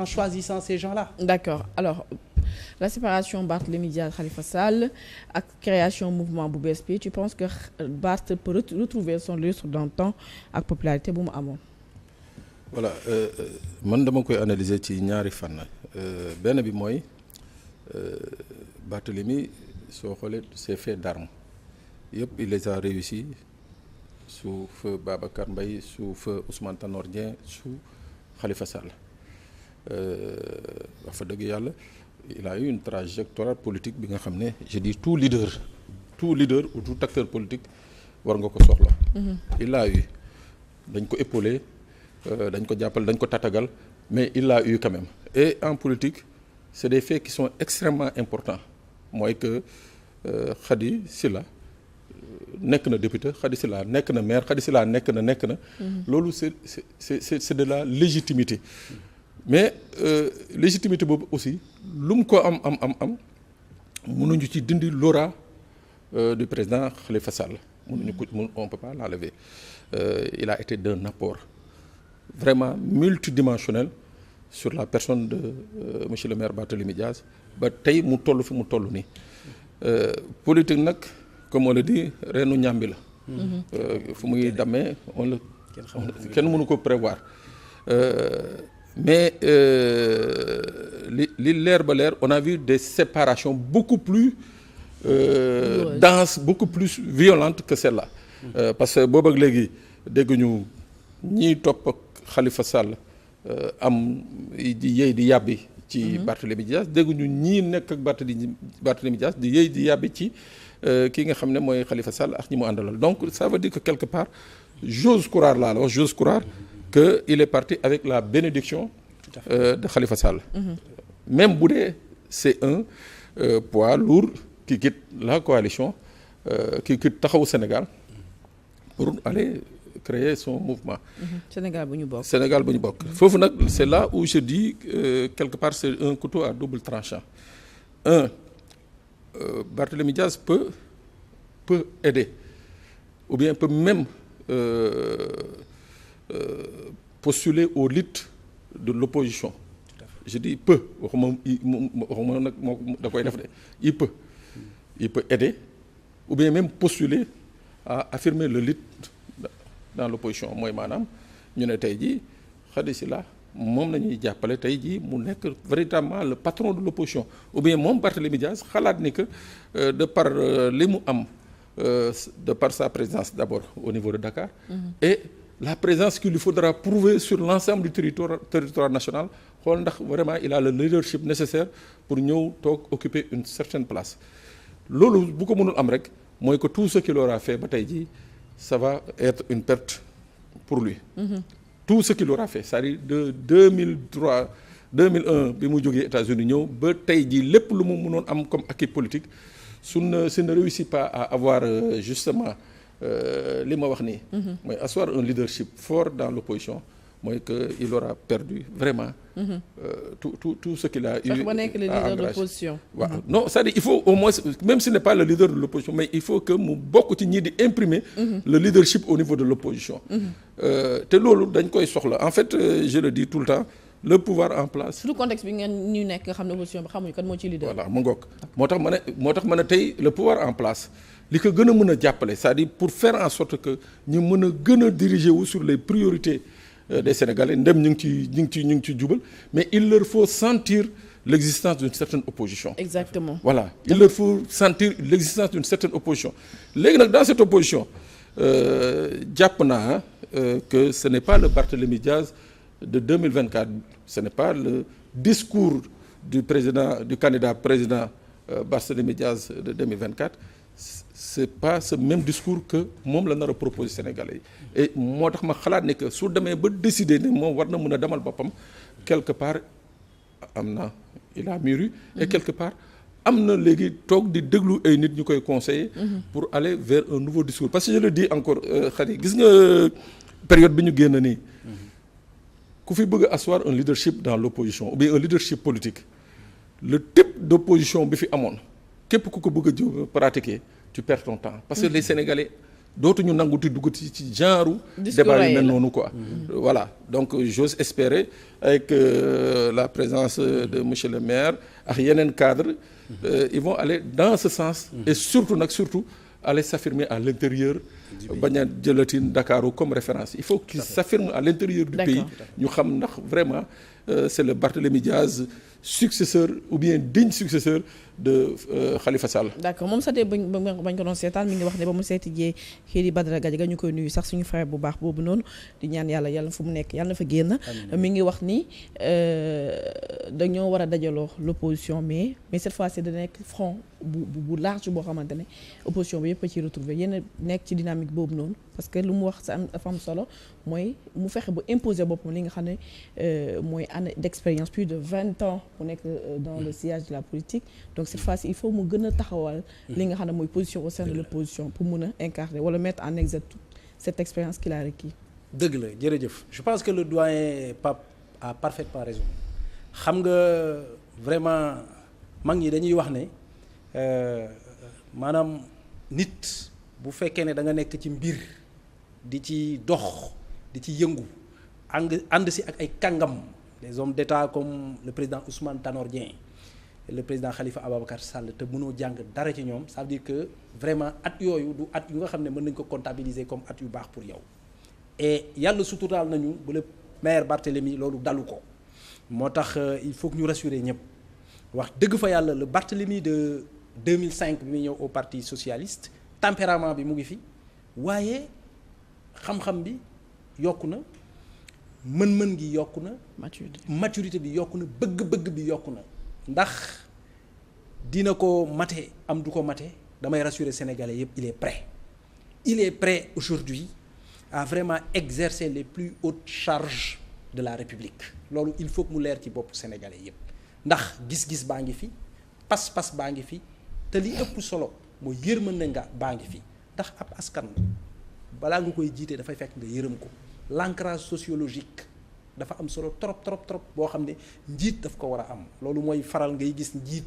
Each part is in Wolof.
en choisissant ces gens-là. D'accord. Alors la séparation Barthélémy Dias Khalifa Sall ak création mouvement bu bees bi tu penses que Barth peut retrouver son lustre d'antan ak popularité bu mu amoon. voilà man dama koy analyser ci ñaari fànn benn bi mooy Barthélémy soo xoolee ses faits d'armes yëpp il les a réussi sous feu Babacar Mbaye sous feu Ousmane Tanor Dieng sous Khalifa Sall wax fa dëgg yàlla il a eu une trajectoire politique bi nga xam ne je dis tout leader ou tout acteur politique war nga ko soxla. il a eu dañ ko épaulé dañ ko jàppal dañ ko tatagal mais il l'a eu quand même et en politique c'est des faits qui sont extrêmement importants mooy que Khady Sylla nekk na député Khady Sylla nekk na maire Khady Sylla nekk na loolu c'est de la légitimité mais légitimité boobu aussi lu mu ko am mënuñu ci dindi l'aura du président Khalifa Sall mënuñu ko on peut pas l'enlever il a été d'un apport vraiment multidimensionnel sur la personne de monsieur le maire Barthélémy Dias ba tey mu toll fi mu toll nii politique nag comme on le dit reenu ñàmbi la fu muy damee kenn mënu ko prévoir mais li leer ba leer on a vu des séparations beaucoup plus denses beaucoup plus violentes que celle-là parce que boobu ak léegi dégguñu ñiy topp ak Khalifa Sall am di yëy di yàbbi ci Barthélémy Dias dégguñu ñii nekk ak Barthélémy Dias di yëy di yàbbi ci ki nga xam ne mooy Khalifa Sall ak ñi mu àndalal donc ça veut dire que quelque part j'ose croire laa la wax j'ose croire que il est parti avec la bénédiction de Khalifa Sall même bu dee c'est un poids lourd qui quitte la coalition qui quitte Taxawu Sénégal pour aller créer son mouvement. Sénégal bu ñu bokk. foofu nag c'est là où je dis quelque part c'est un couteau à double tranchant. Barthélémy Dias peut aider ou bien peut même postuler au lead de l'opposition. Je dis peut waxuma nag moo da koy def de il peut aider ou bien même postuler à affirmer le lead dans l'opposition mooy maanaam ñu ne tey jii Khady Sylla moom la ñuy jàppale tey jii mu nekk véritablement le patron de l'opposition ou bien moom Barthélémy Dias xalaat ni que de par li mu am de par sa présence d'abord au niveau de Dakar et la présence qu'il lui faudra prouver sur l'ensemble du territoire national xool ndax vraiment il a le leadership nécessaire pour ñëw toog occuper une certaine place loolu bu ko mënul am rek mooy que tout ce qu'il aura fait ba tey jii ça va être une perte pour lui. Tout ce qu'il aura fait c'est-à-dire de 2001 bi mu jógee États-Unis ñëw ba tey jii lépp lu mu mënoon am comme acquis politique s'il ne réussit pas à avoir justement li ma wax nii. mooy asseoir un leadership fort dans l'opposition mooy que il aura perdu vraiment. tout ce qu'il a eu. sax ba nekk le leader de l'opposition. waaw non c'est-à-dire il faut au moins même s'il n'est pas le leader de l'opposition mais il faut que mu bokk ci ñii di imprimer. le leadership au niveau de l'opposition. te loolu dañ koy soxla en fait je le dis tout le temps le pouvoir en place. surtout contexte bi ngeen ñu nekk nga xam ne opposition bi xamuñu kan moo ci leader. voilà mu ngoog moo tax ma ne tey le pouvoir en place li ko gën a mën a jàppale c'est-à-dire pour faire en sorte que ñu mën a gën a diriger wu sur les priorités. Des Sénégalais ndem ñu ngi ci jubal mais il leur faut sentir l'existence d'une certaine opposition. Exactement. Voilà il leur faut sentir l'existence d'une certaine opposition léegi nag dans cette opposition jàpp naa que ce n'est pas le Barthélémy Dias de 2024 ce n'est pas le discours du candidat président Barthélémy Dias de 2024 c'est pas ce même discours que moom la nar a proposer Sénégalais yi et moo tax ma xalaat ne que su demee ba décider ne moom war na mën a demal boppam quelque part am na il a mûri et quelque part am na léegi toog di déglu ay nit ñu koy conseiller pour aller vers un nouveau discours parce que je le dis encore Khady gis nga période bi ñu génn nii ku fi bëgg a asseoir un leadership dans l'opposition ou bien un leadership politique le type d'opposition bi fi amoon képp ku ko bëgg a pratiquer tu perds ton temps parce que les Sénégalais dootuñu nanguti dugg ci genre débat yu mel noonu quoi. Voilà donc j'ose espérer avec la présence de monsieur le maire ak yeneen cadre ils vont aller dans ce sens. Et surtout aller s'affirmer à l'intérieur, bañ a jëlatin Dakar comme référence. Il faut qu'ils s'affirment à l'intérieur du pays. ñu xam ndax vraiment c'est le Barthélémy Diaz successeur ou bien digne successeur de Khalifa Sall. d'accord moom sax de bañ ko doon seetaan mi ngi wax ne ba mu seeti jee kii di Badara Gadiaga ñu koy nuyu sax suñu frère bu baax boobu noonu di ñaan yàlla fu mu nekk yàlla na fa génn. mi ngi wax ni dañoo war a dajaloo l'opposition mais cette fois-ci da nekk front bu large boo xamante ne opposition bi yëpp a ciy retrouver yéen nekk ci dynamique boobu noonu parce que lu mu wax sa dafa am solo mooy mu fexe ba imposer boppam li nga xam ne mooy année d'expérience plus de 20 ans mu nekk dans le sillage de la politique donc cette fois-ci il faut mu gën a taxawal li nga xam ne mooy position au sein de l'opposition pour mun a incarner wala mettre en exergue toute cette expérience qu'il a requis. dëgg la jërëjëf je pense que le doyen Pape a parfaitement raison xam nga vraiment mag ñi dañuy wax ne maanaam nit bu fekkee ne da nga nekk ci mbir di ci dox di ci yëngu ànd si ak ay kàngam des hommes d'État comme le président Ousmane Tanor Dieng le président Khalifa Ababacar Sall te mënoo jàng dara ci ñoom ça veut dire que vraiment at yooyu du at yu nga xam ne mën nañ ko comptabiliser comme at yu baax pour yow et yàlla suturaal nañu bu le maire Barthélémy loolu dalu ko moo tax il faut que ñu rassurer ñëpp wax dëgg fa yàlla le Barthélémy de 2005 bi muy ñëw au parti socialiste tempérament bi mu ngi fi waaye xam-xam bi yokku na mën-mën gi yokku na maturité bi yokku na bëgg-bëgg bi yokku na ndax dina ko mate am du ko mate damay rassurer sénégalais yëpp il est prêt aujourd'hui à vraiment exercer les plus hautes charges de la République loolu il faut que mu leer ci bopp sénégalais yëpp ndax gis-gis baa ngi fi pas-pas baa ngi fi te li ëpp solo mooy yërmande nga baa ngi fi ndax ab askan balaa nga koy jiite dafay fekk nga yërëm ko l'ancrage sociologique dafa am solo trop boo xam ne njiit daf ko war a am loolu mooy faral ngay gis njiit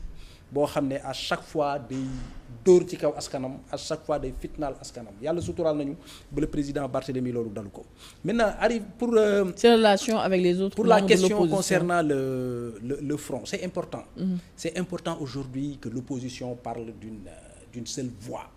boo xam ne à chaque fois day dóor ci kaw askanam à chaque fois day fitnaal askanam yàlla suturaal nañu ba le président Barthélémy loolu dalu ko maintenant arrive pour ses relations avec les autres pour la question concernant le front c'est important c'est important aujourd'hui que l'opposition parle d'une seule voix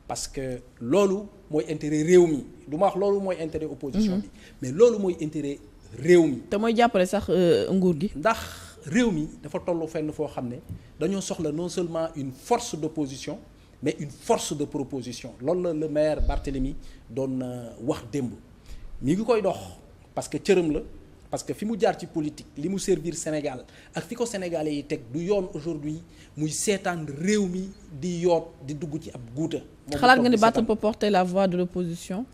parce que loolu mooy intérêt réew mi du ma wax loolu mooy intérêt opposition bi mais loolu mooy intérêt réew mi te mooy jàppale sax nguur gi ndax réew mi dafa tollu fenn foo xam ne dañoo soxla non seulement une force d'opposition mais une force de proposition loolu la le maire Barthélémy doon wax démb mi ngi koy dox parce que cëram la parce que fi mu jaar ci politique li mu servir Sénégal ak fi ko sénégalais yi teg du yoon aujourd'hui muy seetaan réew mi di yoot di dugg ci ab guuta xalaat nga ni Barth peut porter la voix de l'opposition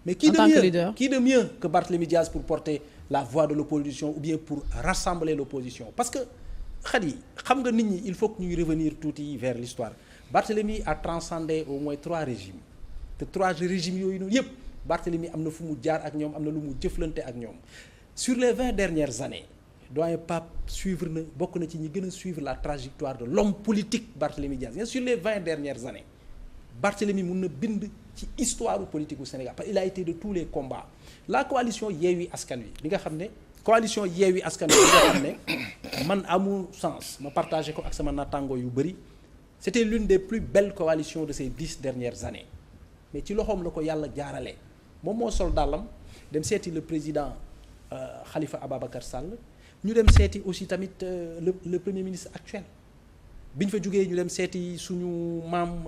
mais qui de mieux que Barthélémy Diaz pour porter la voix de l'opposition ou bien pour rassembler l'opposition parce que xam nga nit ñi il faut que ñuy revenir tuuti vers l'histoire Barthélémy a transcendé au moins 3 régimes te 3 régimes yooyu noonu yëpp Barthélémy am na fu mu jaar ak ñoom am na lu mu jëflante ak ñoom sur les 20 dernières années doyen Pape suivre na bokk na ci ñi gën a suivre la trajectoire de l'homme politique Barthélémy Diaz sur les 20 dernières années Barthélémy mun na bind ci histoire politique u Sénégal parce qu'il a été de tous les combats la coalition Yewwi Askan Wi bi nga xam ne coalition Yewwi Askan Wi bi nga xam ne man amul sens ma partagé ko ak sama nattaango yu bëri c'était l'une des plus belles coalitions de ces 10 dernières années mais ci loxoom la ko yàlla jaarale moom moo sol dàllam dem seeti le président Khalifa Ababacar Sall ñu dem seeti aussi tamit le premier ministre actuel bi ñu fa jógee ñu dem seeti suñu maam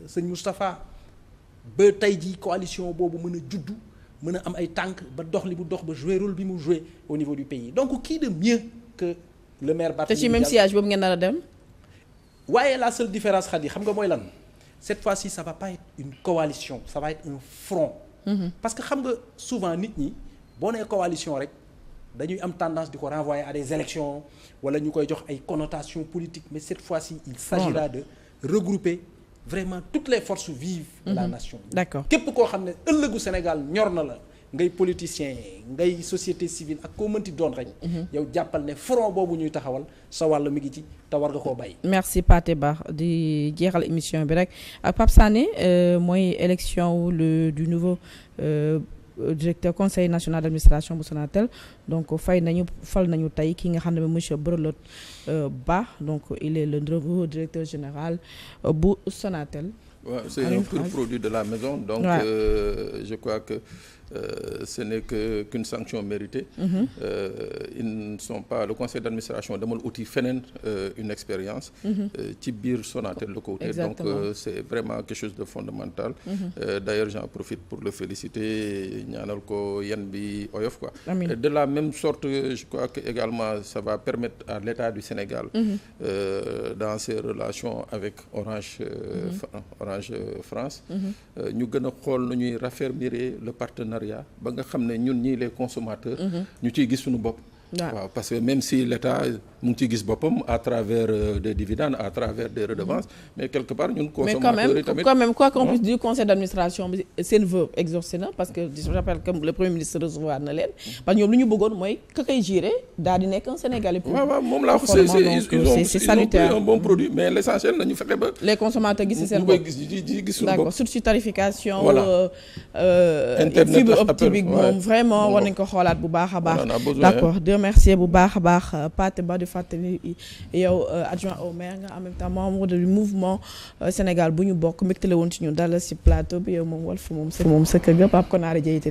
sëñ Moustapha ba tey jii coalition boobu mën a juddu mën a am ay tànk ba dox li mu dox ba jouer rôle bi mu jouer au niveau du pays donc qui de mieux que le maire Barthélémy te ci même sillage boobu ngeen nar a dem. waaye la seule différence xam nga mooy lan cette fois-ci ça va pas être une coalition ça va être un front. parce que xam nga souvent nit ñi boo nee coalition rek dañuy am tendance di ko renvoyer à des élections wala ñu koy jox ay connotations politiques mais cette fois-ci il s'agira de regrouper vraiment toutes les forces vives de la nation. D'accord. képp koo xam ne ëllëgu Sénégal ñor na la ngay politicien ngay société civile ak koo mënti doon rek. yow jàppal ne front boobu ñuy taxawal sa wàll mi ngi ci te war nga koo bàyyi. merci Pathé Ba di jeexal émission bi rek ak Pape Sané mooy élection du nouveau directeur conseil national d'administration bu Sonatel donc fal nañu tey ki nga xam ne monsieur Brelot Ba donc il est le nouveau directeur général bu Sonatel. Ouais, c'est un pur produit de la maison donc je crois que ce n'est qu'une sanction méritée. Ils ne sont pas, le conseil d'administration demande outil feneen une expérience ci biir Sonatel la ko wute donc c'est vraiment quelque chose de fondamental. D'ailleurs j'en profite pour le féliciter ñaanal ko yan bi oyof quoi. De la même sorte je crois que également ça va permettre à l'État du Sénégal dans ses relations avec Orange France ñu gën a xool nu ñuy raffermir le partenariat ba nga xam ne ñun ñii les consommateurs ñu ciy gis suñu bopp. waaw parce que même si l'État mu ngi ciy gis boppam à travers des dividendes à travers des redevances mais quelque part ñun consommateurs yi tamit mais quand même quoi qu'on puisse dire conseil d'administration bi seen vœu exaucé na parce que je rappelle que le premier ministre recevoir na leen parce que ñoom lu ñu bëggoon mooy ka koy gérer daal di nekk un Sénégalais. waaw moom laa ko c'est salutaire. Ils ont pris un bon produit mais l'essentiel nañu fexe ba. les consommateurs gis ci seen bopp gis suñu bopp d'accord surtout tarification. voilà fibre optique moom vraiment war nañu ko xoolaat bu baax a baax. d'accord de remercier bu baax a baax Pathé Ba di fàttali yow adjoint au maire nga en même temps membre du mouvement Sénégal bu ñu bokk mbégte la woon ci ñun dalal ci plateau bi yow moom Walf moom sa kër ga Pape Konaté Diayte